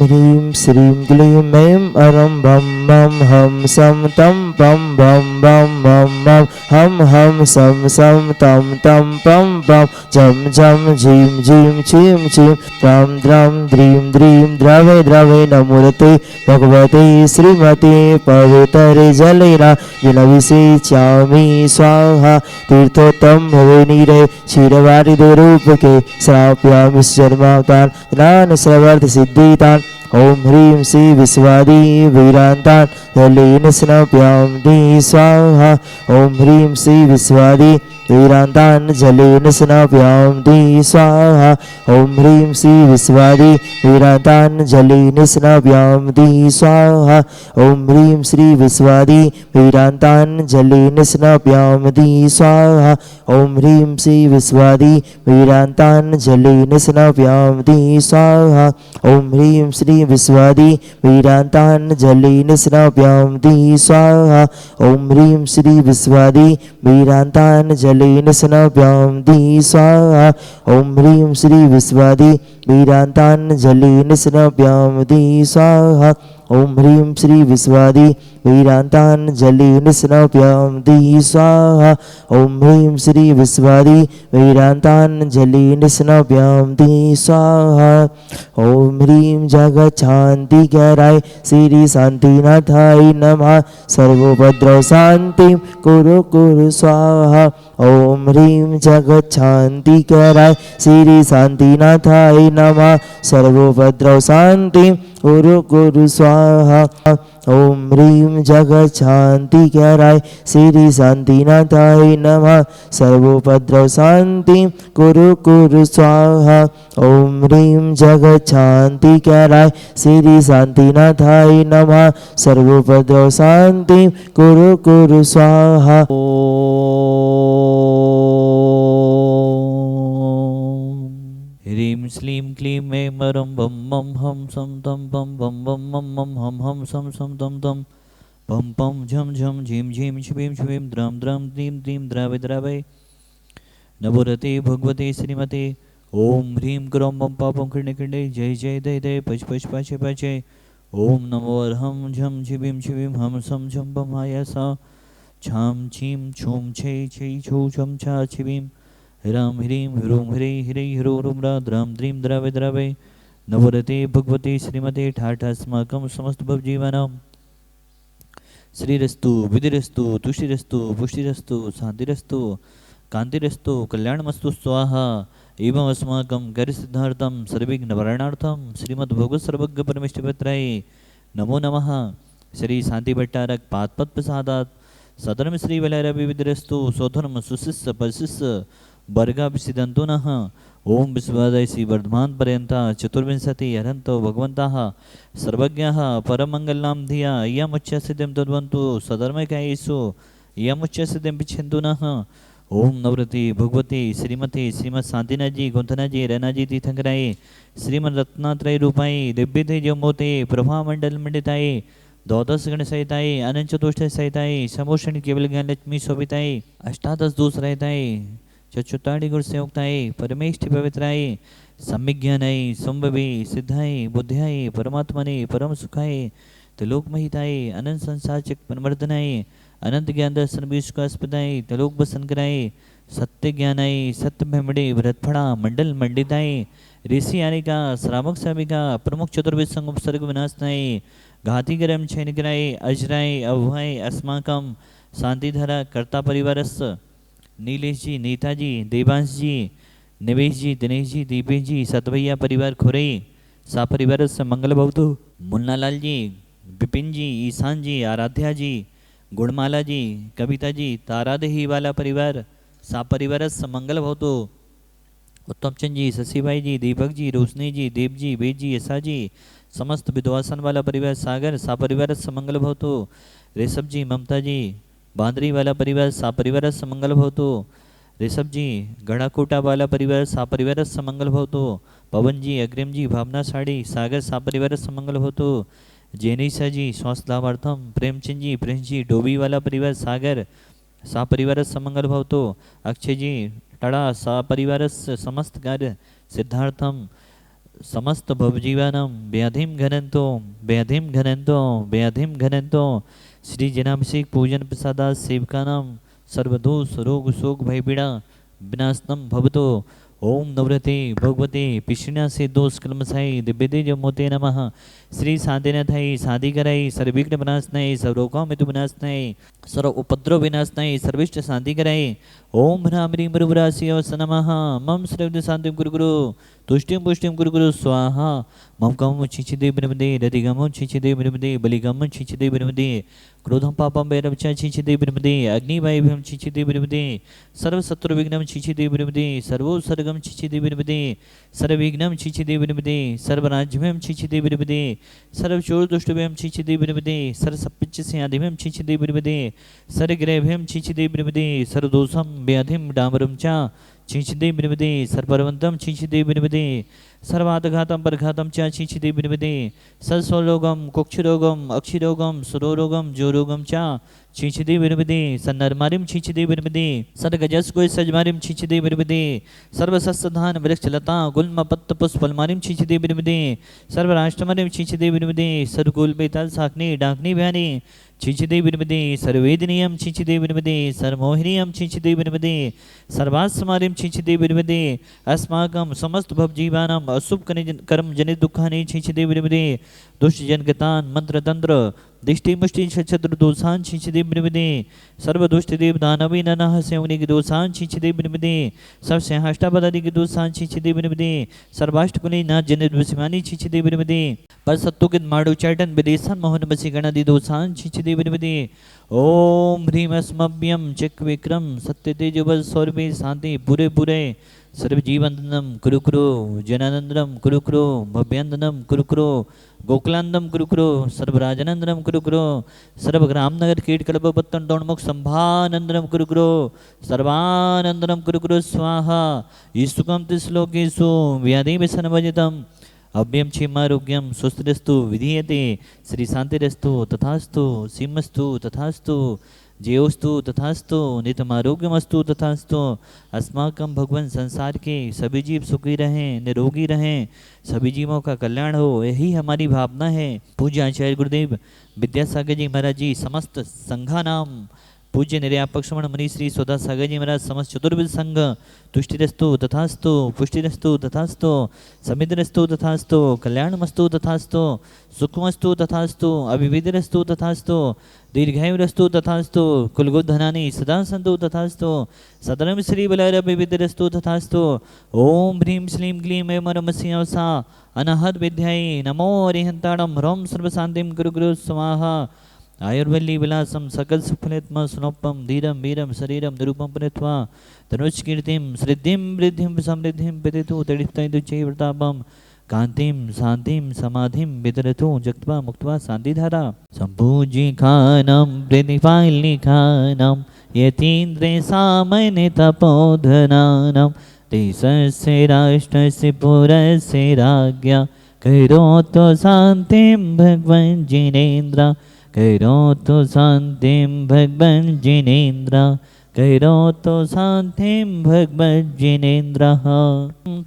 ह्रीं श्रीं क्लीं ऐं अरं बं बं हम सं तं पं बं बं बं बं हम हम सं तं तं पं पं झं झं झीं झीं छीं छीं द्रं द्रं द्रीं द्रीं द्रवे द्रवे नमोते भगवते श्रीमते पवित्रे जलेन विलविषेच्यामि स्वाहा तीर्थोत्तम भवे नीरे क्षीरवारिदो रूपके श्राप्यामि शर्मातान् ज्ञान श्रवर्त सिद्धितान् ओम ह्रीं श्री विश्वादी वीरांतान् जलेन स्नाप्यामि स्वाहा ओम ह्रीं श्री विश्वादी वीरांतान् जलेन स्नाप्यामि स्वाहा ओम ह्रीं श्री विश्वादी वीरांतान् जलेन स्नाप्यामि स्वाहा ओम ह्रीं श्री विश्वादी वीरांतान् जलेन स्नाप्यामि स्वाहा ओम ह्रीं श्री विश्वादी वीरांतान् जलेन स्नाप्यामि स्वाहा ओम ह्रीं श्री विश्वादी वीरांतान् जलेन स्नाप्यामि स्वाहा ओम ह्रीं श्री विश्वादी वीरांतान् जलेन स्नाप्यामि स्वाहा ओम ह्रीं श्री विश्वादी वीरांतान् जलेन स्नाप्यामि स्वाहा ओम ह्रीं श्री विश्वादी वीरांतान् जलेन स्नाप्यामि स्वाहा ओम ह्रीं श्री विश्वादी वीरांतान् जलेन स्नाप्यामि स्वाहा ओम ह्रीं जगच्छान्तिकराय श्री शान्तिनाथाय नमः सर्वोपद्रव शान्तिं कुरु कुरु स्वाहा ओम ह्रीं जगच्छान्तिकराय श्री शान्तिनाथाय नमः सर्वोपद्रव शान्तिं कुरु कुरु स्वाहा ओम ह्रीं जगच्छान्तिकराय श्री शान्तिनाथाय नमः सर्वोपद्रव शान्तिं कुरु कुरु स्वाहा ओम ह्रीं जगच्छान्तिकराय श्री शान्तिनाथाय नमः सर्वोपद्रव शान्तिं कुरु कुरु स्वाहा। ह्रीं श्लीं क्लीं ऐं अरं बं बं हम सं तं पं बं बं मं मं हम हम सं तं तं पं पं झं झं झीं झीं छ्वीं छ्वीं द्रं द्रं द्रीं द्रीं द्रवे द्रवे नमोते भगवते श्रीमते ओम ह्रीं क्रों बं पापं खिण्डे खिण्डे जय जय दय दय पच पच पाचे पाचे ओम नमो अर्हं झं झिवीं छिवीं हम सं झं बं हायसा छां छीं छूं छै छै छौ छं छा छिवीं ह्रां ह्रीं ह्रूं ह्री ह्री ह्रो ह्रुं रा द्रां द्रीं द्रवे द्रवे नवरते भगवते श्रीमते ठाठास्माकं समस्त भवजीवनां श्रीरस्तु विधिरस्तु तुष्टिरस्तु पुष्टिरस्तु शान्तिरस्तु कान्तिरस्तु कल्याणमस्तु स्वाहा एवं अस्माकं कार्यसिद्धार्थं सर्वविघ्ननिवारणार्थं श्रीमद्भगवत् सर्वज्ञ परमेष्ठिपत्राय नमो नमः। श्री शांति भट्टारक पादपद प्रसादात् सधर्म श्री वैराग्यविधिरस्तु स्वधर्म सुशिष्य परिशिष्य वर्गाभिसिदन्तु नः ओम विश्वादय श्री वर्धमान पर्यंता चतुर्विंशति हरन्तो भगवन्तः सर्वज्ञः परमंगलनाम धिया यमुच्चसिद्धिं तद्वन्तु सधर्मकायेषु यमुच्चसिद्धिं पिच्छन्तु नः ओम नवरति भगवती श्रीमती श्रीमद शांतिनाथ जी गोंथना जी रैना जी तीर्थंकराय श्रीमद रत्नात्रय रूपाय दिव्य तेज मोते प्रभा मंडल मंडिताय द्वादश गण सहिताय अनंत चतुष्ट सहिताय समोषण केवल ज्ञान लक्ष्मी शोभिताय अष्टादश दोष रहताय चतुर्ताड़ी गुण संयुक्ताय परमेष्ठि पवित्राय सम्यक ज्ञानाय संभवे सिद्धाय बुद्ध्याय परमात्मने परम सुखाय त्रिलोक महिताय अनंत संसार चक परमर्दनाय अनंत ज्ञान दर्शन विश्वास्पदाय त्रिलोक बसन कराय सत्य ज्ञानाय सत्य भ्रमणे भरतफड़ा मंडल मंडिताय ऋषि आनिका श्रावक साविका प्रमुख चतुर्वेद संग उपसर्ग विनाशनाय घाती गरम छैनिकराय अजराय अभय अस्माकम शांतिधारा कर्ता परिवारस् नीलेश जी नेताजी देवांश जी निवेश जी दिनेश जी दीपेश जी सतभैया परिवार खुरई सा परिवार मंगल भवतु मुन्नालाल जी विपिन जी ईशान जी आराध्या जी गुणमाला जी कविता जी तारादेही वाला परिवार सा परिवार मंगल भवतु उत्तम चंद जी शशिभाई जी दीपक जी रोशनी जी देव जी वेद जी यशा जी समस्त विद्वासन वाला परिवार सागर सा परिवार मंगल भवतु ऋषभ जी ममता जी बांदरी वाला परिवार सा परिवार मंगल भवतु ऋषभ जी गढ़ाकोटा वाला परिवार सा परिवार मंगल भवतु पवन जी अग्रिम जी भावना साड़ी सागर सा परिवार मंगल भवतु जैनिशा जी स्वास्थ्य लाभार्थम प्रेमचंद जी प्रिंस जी डोबी वाला परिवार सागर सा परिवार मंगल भवतु अक्षय जी टड़ा सा परिवार समस्त कार्य सिद्धार्थम समस्त भवजीवानां व्याधिं घनन्तो व्याधिं घनन्तो व्याधिं घनन्तो श्री जनाभिषेक पूजन प्रसादा सेवकानां सर्वदोष रोग शोक भयपीड़ा विनाशनम भवतो। ओम नवरते भगवते पिष्ण्यासे दोष कलमसाई दिव्य तेज मोते नमः। श्री शांतिनाथाय शांति कराई सर्वविघ्न विनाशनाय सर्वरोगों में विनाशनाय सर्व उपद्रव विनाशनाय सर्विष्ट शांति कराई। ओम ह्रां ह्रीं मृगराशियो नमः। मम श्रवद शांति गुरु गुरु तुष्टिं पुष्टिं गुरु गुरु स्वाहा। मम गम छिचिदे बिनमदे रतिगम छिचिदे बिनमदे बलिगम छिचिदे बिनमदे क्रोधम पापम वैरवचा छिचिदे बिनमदे अग्निवायुभ्यम छिचिदे बिनमदे सर्व शत्रु विघ्नम छिचिदे बिनमदे सर्वो सर्गम छिचिदे बिनमदे सर्वविघ्नम छिचिदे बिनमदे सर्वराज्यभ्यम छिचिदे बिनमदे सर्व चोर दुष्टभ्यम छिचिदे बिनमदे सर्व सप्पिच्च स्यादिभ्यम छिचिदे बिनमदे सर्वग्रहभ्यम छिचिदे बिनमदे सर्वदोषम व्याधिम डामरम चा छिचिदे बिनमदे सर्वपर्वंतम छिचिदे बिनमदे सर्वादघातम परघातम चा छिचिदे बिनमदे सस्वलोगम कुक्षरोगम अक्षिरोगम सुरोरोगम जोरोगम चा छिचिदे बिनमदे सन्नरमारिम छिचिदे बिनमदे सदगजस कोई सजमारिम छिचिदे बिनमदे सर्वसस्धान वृक्षलता गुल्म पत्त पुष्पलमारिम छिचिदे बिनमदे सर्वराष्ट्रमरिम छिचिदे बिनमदे सर्वकुल बेताल साकने डाकनी भयानी छिचिदे बिनमदे सर्वेदनीयम छिचिदे बिनमदे सर्वमोहिनीयम छिचिदे बिनमदे सर्वास्मारिम छिचिदे बिनमदे अस्माकं समस्त भवजीवानां अशुभ कर्म जनित दुखानि छिचिदे बिनमदे दुष्ट जनगतान मंत्र तंत्र दिष्टि मुष्टि छत्र दोषान छिचिदे बिनमदे सर्व दुष्ट देव दानवी ननः सेवनी के दोषान छिचिदे बिनमदे सब सिंहाष्टापदादि के दोषान छिचिदे बिनमदे सर्वाष्टकुली नाथ जनित विस्मानी छिचिदे बिनमदे पर सत्तु के माडु चाटन विदेशन मोहन बसी गणादि दोषान छिचिदे बिनमदे ओम ह्रीम अस्मभ्यम चक विक्रम सत्य तेजोबल सौरभे शांति पूरे पूरे सर्वजीवंदनम कुरु कुरु जनानंदनम कुरु कुरु भव्यंदनम कुरु कुरु गोकुलानंदम कुरु कुरु सर्वराजनंदनम कुरु कुरु सर्वग्रामनगर कीट कल्पपत्तन डोणमुख संभानंदनम कुरु कुरु सर्वानंदनम कुरु कुरु स्वाहा। ईस्तुकम तिश्लोकेषु व्याधि व्यसनवर्जितम अव्यम क्षेमारोग्यम सुस्थिरस्तु विधीयते श्री शांतिरस्तु तथास्तु सीमस्तु तथास्तु जयोस्तु तथास्तु नितमारोग्यमस्तु तथास्तु। अस्माकं भगवान संसार के सभी जीव सुखी रहें निरोगी रहें सभी जीवों का कल्याण हो यही हमारी भावना है। पूज्य आचार्य गुरुदेव विद्यासागर जी महाराज जी समस्त संघा नाम पूज्य निर्यापक श्रवण मुनि श्री सोदा सागर जी महाराज समस्त चतुर्विद संघ तुष्टिरस्तु तथास्तु पुष्टिरस्तु तथास्तु समिद्रस्तु तथास्तु कल्याणमस्तु तथास्तु सुखमस्तु तथास्तु अभिविधिरस्तु तथास्तु दीर्घायुरस्तु तथास्तु कुलगोधनानि सदा सन्तु तथास्तु सदनम श्री बलरभिविधिरस्तु तथास्तु। ओम ह्रीं श्लीं क्लीं ऐं रमस्यवसा अनहद विद्यायै नमो अरिहन्ताणं ह्रौं सर्वशान्तिं गुरु गुरु स्वाहा। आयुर्वल्ली विलासम सकल सुफलित्म सुनोपम धीरम वीरम शरीरम निरूपम पुनित्वा तनुज कीर्तिम श्रद्धिम वृद्धिम समृद्धिम विदितु तडितैतु चैवतापम कांतिम शांतिम समाधिम वितरतु जक्त्वा मुक्त्वा शांतिधारा संपूज्य खानम प्रतिपालि खानम यतीन्द्रे सामन्य तपोधनानम देशस्य राष्ट्रस्य पुरस्य राज्ञा करोतु शान्तिं भगवन् जिनेन्द्र करोतु शान्तिं भगवन् जिनेन्द्र करोतु शान्तिं भगवन् जिनेन्द्रः।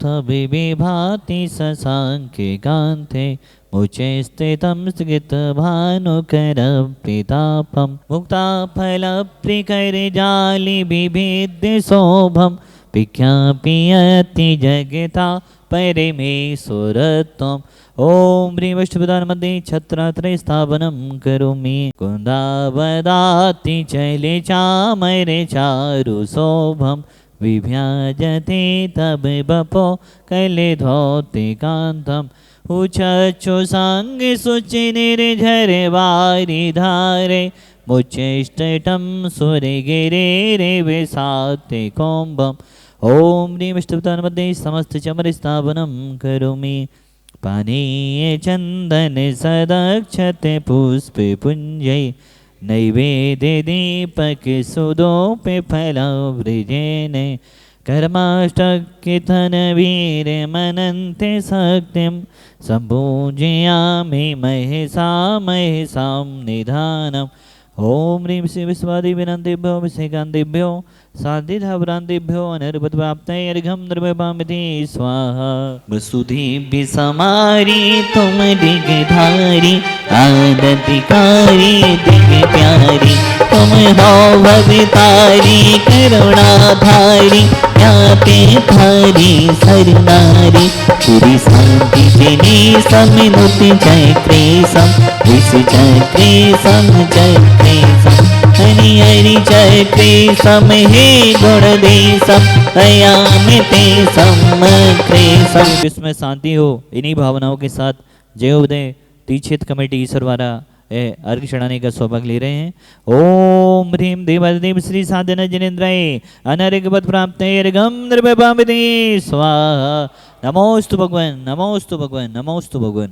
तविभाति शशाङ्के कान्ते मुचे स्थितं स्थितभानुकरपितापं मुक्ताफलप्रिकरजालिबिभिद्यशोभं विख्यापियति जगता परमेश्वरत्वम्। ओम ह्रीं विष्णुपदानमध्ये छत्रात्रय स्थापनं करोमि कुन्दावदाति चले चामरे चारु शोभं विभ्याजते तब बपो कले धौते कान्तम् उचक्षु सांगे सुचि निर्झरे वारि धारे मुचेष्टटं सुरे गिरे रे विसाते कोम्बम्। ओम ह्रीं विष्णुपदानमध्ये समस्त चमर स्थापनं करोमि पानीय चंदन सदक्षते पुष्पे पुंजय नैवेद्य दीपक सुदोपे फलवृजेन कर्माष्टकिथन वीर मनन्ते शक्तिं सम्पूजयामि महेशा महेशां निधानं ओम ह्रीं श्री विश्वादि विनन्तेभ्यो विषेकान्तेभ्यो साधिधाभ्रान्तेभ्यो अनर्पद्वाप्तये अर्घं निर्वपामिति स्वाहा। वसुदेव्य समारी तुम दिगधारी आदतिकारी दिग प्यारी तुम हो भवतारी करुणाधारी ज्ञाते थारी सरनारी पूरी शांति जिनी समिनुति चक्रे सम विष चक्रे सम चक्रे सम हरि हरि चक्रे सम हे गुण दे सम दया में ते समक्रे सम। जिसमें शांति हो, इन्हीं भावनाओं के साथ जय उदय तीक्षित कमेटी ईश्वरवारा अर्घ चढ़ाने का सौभाग्य ले रहे हैं। ओम ह्रीं देवादिदेव श्री साधन जनेन्द्राय अनर्घवत प्राप्त अर्घं निर्वपामिति स्वाहा। नमोस्तु भगवान, नमोस्तु भगवान, नमोस्तु भगवान।